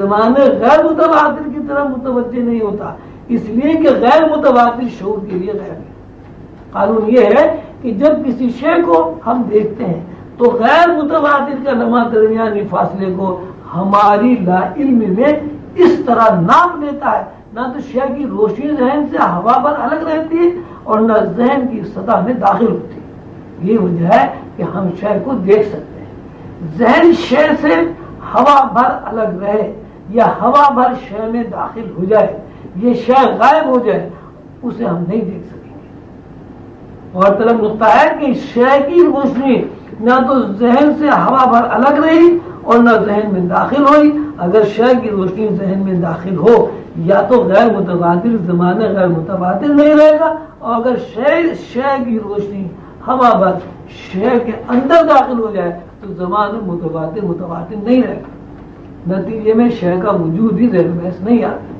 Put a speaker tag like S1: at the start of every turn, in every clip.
S1: زمانے غیر متواتر کی طرف متوجہ نہیں ہوتا، اس لیے کہ غیر متواتر شعور کے لیے غیر ہے۔ قانون یہ ہے کہ جب کسی شے کو ہم دیکھتے ہیں تو غیر متواتر کا لمحہ درمیانی فاصلے کو ہماری لا علم میں اس طرح نام لیتا ہے، نہ تو شے کی روشنی ذہن سے ہوا پر الگ رہتی ہے اور نہ ذہن کی سطح میں داخل ہوتی ہے۔ یہ وجہ ہے کہ ہم شے کو دیکھ سکتے ہیں۔ ذہن شے سے ہوا بھر الگ رہے یا ہوا بھر شے میں داخل ہو جائے، یہ شے غائب ہو جائے، اسے ہم نہیں دیکھ سکیں گے۔ اور طلب نقطہ ہے کہ شے کی روشنی نہ تو ذہن سے ہوا بھر الگ رہی اور نہ ذہن میں داخل ہوئی۔ اگر شے کی روشنی ذہن میں داخل ہو یا تو غیر متواتر زمانے غیر متواتر نہیں رہے گا، اور اگر شے کی روشنی ہوا بھر شے کے اندر داخل ہو جائے تو زمانہ متواتر نہیں رہے گا۔ نتیجے میں شے کا وجود ہی زیر بحث نہیں آتا۔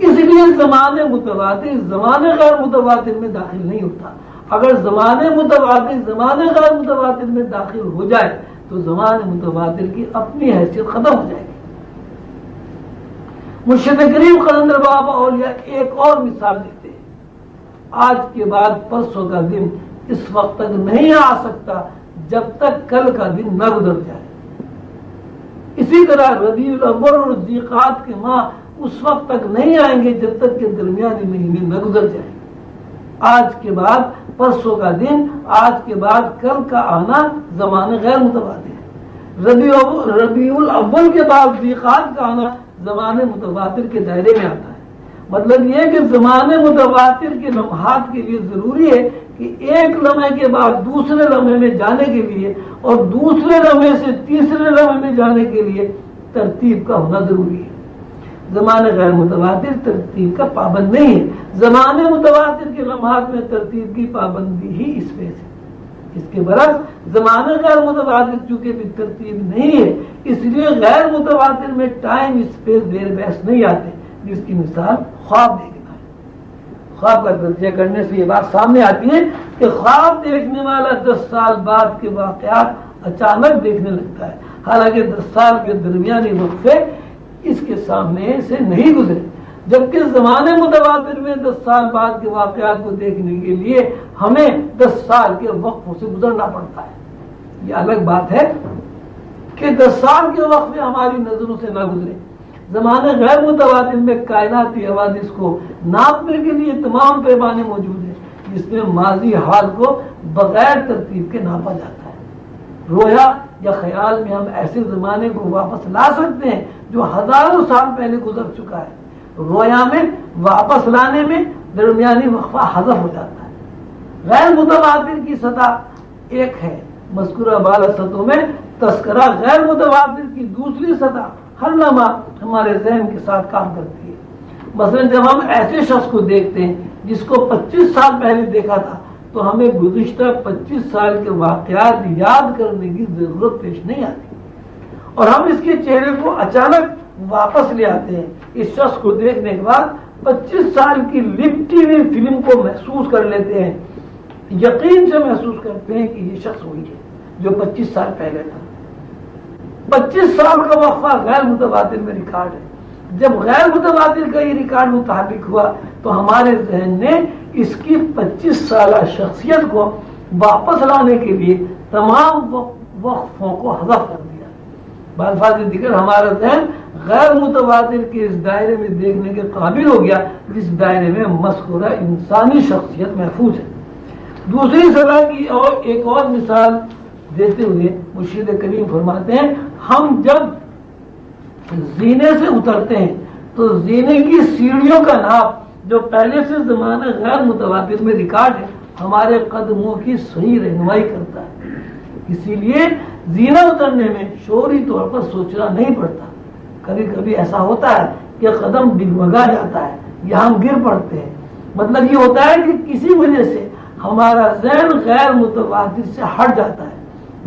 S1: اس لیے زمانے متواتر زمانے غیر متواتر میں داخل نہیں ہوتا۔ اگر زمانے متواتر زمانے غیر متواتر میں داخل ہو جائے تو زمانے متواتر کی اپنی حیثیت ختم ہو جائے گی۔ مرشد کریم قلندر بابا اولیاء ایک اور مثال دیتے ہیں، آج کے بعد پرسوں کا دن اس وقت تک نہیں آ سکتا جب تک کل کا دن نہ گزر جائے۔ اسی طرح ربیع الاول اور ذیقعد کے ماہ اس وقت تک نہیں آئیں گے جب تک کہ درمیانی مہینے نہ گزر جائیں۔ آج کے بعد پرسوں کا دن، آج کے بعد کل کا آنا زمانے غیر متواتر ہے۔ ربیع الاول کے بعد ذیقعد کا آنا زمانے متواتر کے دائرے میں آتا ہے۔ مطلب یہ کہ زمانے متواتر کے لمحات کے لیے ضروری ہے کہ ایک لمحے کے بعد دوسرے لمحے میں جانے کے لیے اور دوسرے لمحے سے تیسرے لمحے میں جانے کے لیے ترتیب کا ہونا ضروری ہے۔ زمانے غیر متواتر ترتیب کا پابند نہیں ہے۔ زمانے متواتر کے لمحات میں ترتیب کی پابندی ہی اس میں سے۔ اس کے برعکس زمانے غیر متواتر چونکہ بھی ترتیب نہیں ہے، اس لیے غیر متواتر میں ٹائم اسپیس زیر بحث نہیں آتے، جس کی مثال خواب دیکھنا ہے۔ خواب کا تجزیہ کرنے سے یہ بات سامنے آتی ہے کہ خواب دیکھنے والا 10 سال بعد کے واقعات اچانک دیکھنے لگتا ہے، حالانکہ 10 سال کے درمیانی وقفے اس کے سامنے سے نہیں گزرے، جبکہ زمانے متواتر میں 10 سال بعد کے واقعات کو دیکھنے کے لیے ہمیں 10 سال کے وقفوں سے گزرنا پڑتا ہے۔ یہ الگ بات ہے کہ 10 سال کے وقفے ہماری نظروں سے نہ گزرے۔ زمانے غیر متواتر میں کائناتی حوادث کو ناپنے کے لیے تمام پیمانے موجود ہیں، جس میں ماضی حال کو بغیر ترتیب کے ناپا جاتا ہے۔ رویا یا خیال میں ہم ایسے زمانے کو واپس لا سکتے ہیں جو ہزاروں سال پہلے گزر چکا ہے۔ رویا میں واپس لانے میں درمیانی وقفہ حذف ہو جاتا ہے۔ غیر متواتر کی سطح ایک ہے، مذکورہ بالا سطحوں میں تذکرہ غیر متواتر کی دوسری سطح ہر لمحہ ہمارے ذہن کے ساتھ کام کرتی ہے۔ مثلا جب ہم ایسے شخص کو دیکھتے ہیں جس کو 25 سال پہلے دیکھا تھا تو ہمیں گزشتہ 25 سال کے واقعات یاد کرنے کی ضرورت پیش نہیں آتی، اور ہم اس کے چہرے کو اچانک واپس لے آتے ہیں۔ اس شخص کو دیکھنے کے بعد 25 سال کی لپٹی ہوئی فلم کو محسوس کر لیتے ہیں، یقین سے محسوس کرتے ہیں کہ یہ شخص وہی ہے جو 25 سال پہلے تھا۔ 25 سال کا وقفہ غیر متواتر میں ریکارڈ ہے۔ جب غیر متواتر کا یہ ریکارڈ متحرک ہوا تو ہمارے ذہن نے اس کی 25 سالہ شخصیت کو واپس لانے کے لیے تمام وقفوں کو حذف کر دیا۔ بالفاظ دیگر ہمارا ذہن غیر متواتر کے اس دائرے میں دیکھنے کے قابل ہو گیا جس دائرے میں مذکورہ انسانی شخصیت محفوظ ہے۔ دوسری سطح کی ایک اور مثال دیتے ہوئے مرشد کریم فرماتے ہیں، ہم جب زینے سے اترتے ہیں تو زینے کی سیڑھیوں کا ناپ جو پہلے سے زمانہ غیر متواتر میں ریکارڈ ہے ہمارے قدموں کی صحیح رہنمائی کرتا ہے۔ اسی لیے زینہ اترنے میں شعوری طور پر سوچنا نہیں پڑتا۔ کبھی کبھی ایسا ہوتا ہے کہ قدم ڈگمگا جاتا ہے یا ہم گر پڑتے ہیں، مطلب یہ ہوتا ہے کہ کسی وجہ سے ہمارا ذہن غیر متواتر سے ہٹ جاتا ہے۔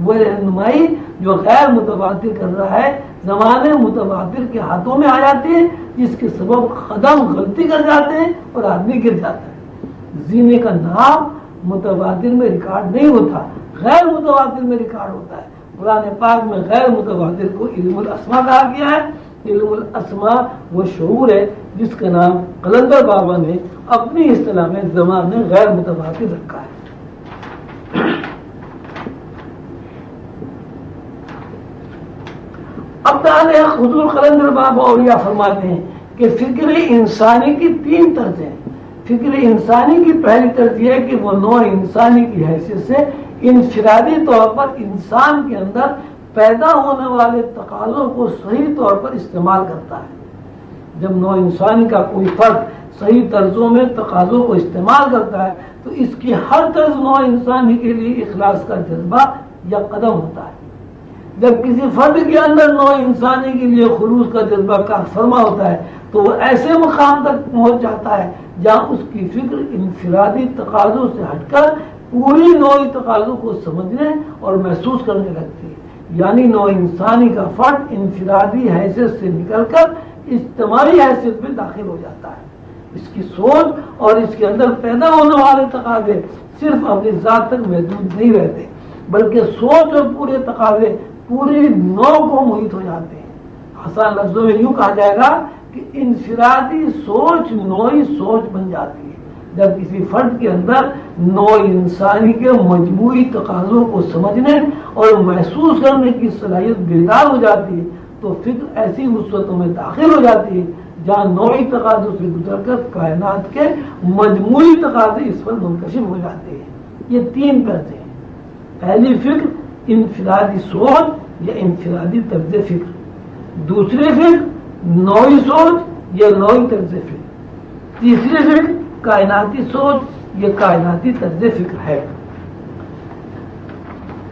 S1: وہ رہنمائی جو غیر متواتر کر رہا ہے زمانے متواتر کے ہاتھوں میں آ جاتی ہے، جس کے سبب قدم غلطی کر جاتے ہیں اور آدمی گر جاتا ہے۔ زینے کا نام متواتر میں ریکارڈ نہیں ہوتا، غیر متواتر میں ریکارڈ ہوتا ہے۔ قرآن پاک میں غیر متواتر کو علم الاسماء کہا گیا ہے، علم الاسماء وہ شعور ہے جس کا نام قلندر بابا نے اپنی اصطلاح میں زمان میں غیر متواتر رکھا ہے۔ اب تعالی حضور قلندر بابا اولیاء فرماتے ہیں کہ فکر انسانی کی 3 طرزیں ہیں۔ فکر انسانی کی پہلی طرز یہ ہے کہ وہ نوع انسانی کی حیثیت سے انفرادی طور پر انسان کے اندر پیدا ہونے والے تقاضوں کو صحیح طور پر استعمال کرتا ہے۔ جب نوع انسانی کا کوئی فرد صحیح طرزوں میں تقاضوں کو استعمال کرتا ہے تو اس کی ہر طرز نوع انسانی کے لیے اخلاص کا جذبہ یا قدم ہوتا ہے۔ جب کسی فرد کے اندر نوع انسانی کے لیے خلوص کا جذبہ کار فرما ہوتا ہے تو وہ ایسے مقام تک پہنچ جاتا ہے جہاں اس کی فکر انفرادی تقاضوں سے ہٹ کر پوری نوعی تقاضوں کو سمجھنے اور محسوس کرنے لگتی ہے، یعنی نوع انسانی کا فرد انفرادی حیثیت سے نکل کر اجتماعی حیثیت میں داخل ہو جاتا ہے۔ اس کی سوچ اور اس کے اندر پیدا ہونے والے تقاضے صرف اپنی ذات تک محدود نہیں رہتے بلکہ سوچ اور پورے تقاضے پوری نوع کو محیط ہو جاتے ہیں۔ آسان لفظوں میں یوں کہا جائے گا کہ انفرادی سوچ نوعی سوچ بن جاتی ہے۔ جب کسی فرد کے اندر نوع انسانی کے مجموعی تقاضوں کو سمجھنے اور محسوس کرنے کی صلاحیت بیدار ہو جاتی ہے تو فکر ایسی وسعتوں میں داخل ہو جاتی ہے جہاں نوعی تقاضوں سے گزر کر کائنات کے مجموعی تقاضے اس پر منکشف ہو جاتے ہیں۔ یہ 3 طرزیں ہیں۔ پہلی فکر انفرادی سوچ یا انفرادی طرز فکر، دوسری فکر نوعی سوچ یا نوعی طرز فکر، تیسری فکر کائناتی سوچ یا کائناتی طرز فکر ہے۔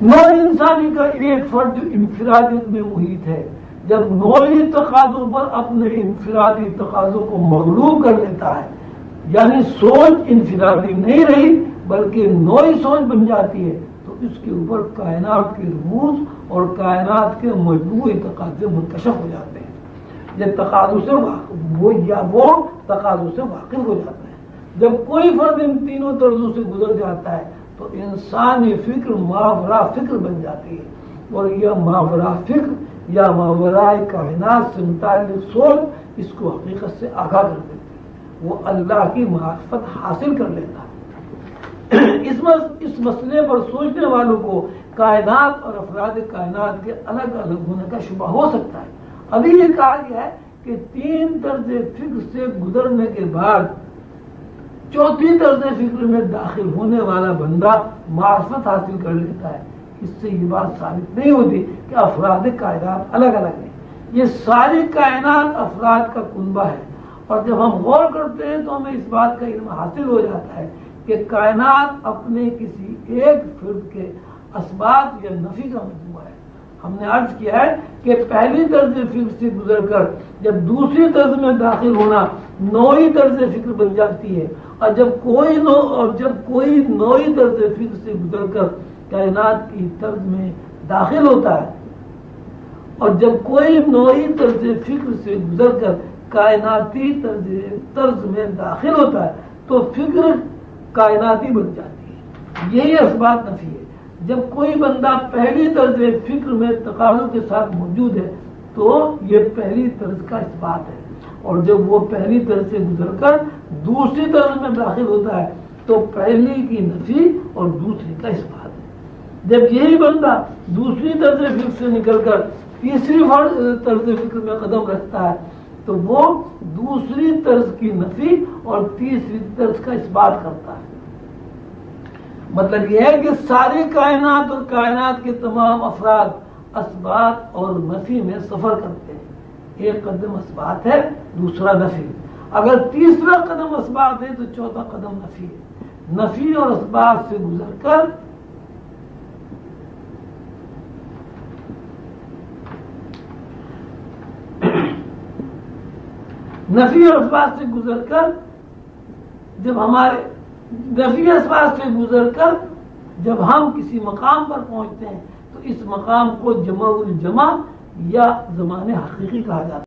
S1: نوع انسانی کا ایک فرد جو انفرادیت میں محیط ہے جب نوعی تقاضوں پر اپنے انفرادی تقاضوں کو مغلوب کر لیتا ہے، یعنی سوچ انفرادی نہیں رہی بلکہ نوعی سوچ بن جاتی ہے تو اس کے اوپر کائنات کے رموز اور کائنات کے مجموعی تقاضے منکشف ہو جاتے ہیں۔ یہ تقاضوں سے وہ تقاضوں سے واقف ہو جاتا ہے۔ جب کوئی فرد ان تینوں طرزوں سے گزر جاتا ہے تو انسانی فکر ماورا فکر بن جاتی ہے اور یہ ماورا فکر یا ماورا کائنات سے متعلق سوچ اس کو حقیقت سے آگاہ کر دیتی ہے، وہ اللہ کی معرفت حاصل کر لیتا ہے۔ اس مسئلے پر سوچنے والوں کو کائنات اور افراد کائنات کے الگ الگ ہونے کا شبہ ہو سکتا ہے۔ ابھی یہ کہا گیا ہے کہ 3 طرز فکر سے گزرنے کے بعد 4تھی طرز فکر میں داخل ہونے والا بندہ معرفت حاصل کر لیتا ہے۔ اس سے یہ بات ثابت نہیں ہوتی کہ افراد کائنات الگ الگ ہیں، یہ ساری کائنات افراد کا کنبہ ہے، اور جب ہم غور کرتے ہیں تو ہمیں اس بات کا علم حاصل ہو جاتا ہے کہ کائنات اپنے کسی ایک فرد کے اسباب یا نفی کا مجموعہ ہے۔ ہم نے عرض کیا ہے کہ پہلی طرز فکر سے گزر کر جب دوسری طرز میں داخل ہونا نوعی طرز فکر بن جاتی ہے، اور جب کوئی نوعی طرز فکر سے گزر کر کائنات کی طرز میں داخل ہوتا ہے، اور جب کوئی نوعی طرز فکر سے گزر کر کائناتی طرز میں داخل ہوتا ہے تو فکر کائناتی بن جاتی ہے۔ یہی اسباب نفی ہے۔ جب کوئی بندہ پہلی طرز فکر میں تقاضوں کے ساتھ موجود ہے تو یہ پہلی طرز کا اثبات ہے، اور جب وہ پہلی طرز سے گزر کر دوسری طرز میں داخل ہوتا ہے تو پہلی کی نفی اور دوسری کا اثبات ہے۔ جب یہی بندہ دوسری طرز فکر سے نکل کر تیسری طرز فکر میں قدم رکھتا ہے تو وہ دوسری طرز کی نفی اور تیسری طرز کا اثبات کرتا ہے۔ مطلب یہ ہے کہ ساری کائنات اور کائنات کے تمام افراد اثبات اور نفی میں سفر کرتے ہیں۔ ایک قدم اثبات ہے، دوسرا نفی۔ اگر تیسرا قدم اثبات ہے تو چوتھا قدم نفی ہے۔ نفی اور اثبات سے گزر کر نفی اور اثبات سے گزر کر جب ہم کسی مقام پر پہنچتے ہیں تو اس مقام کو جمع الجمع یا زمان حقیقی کہا جاتا ہے۔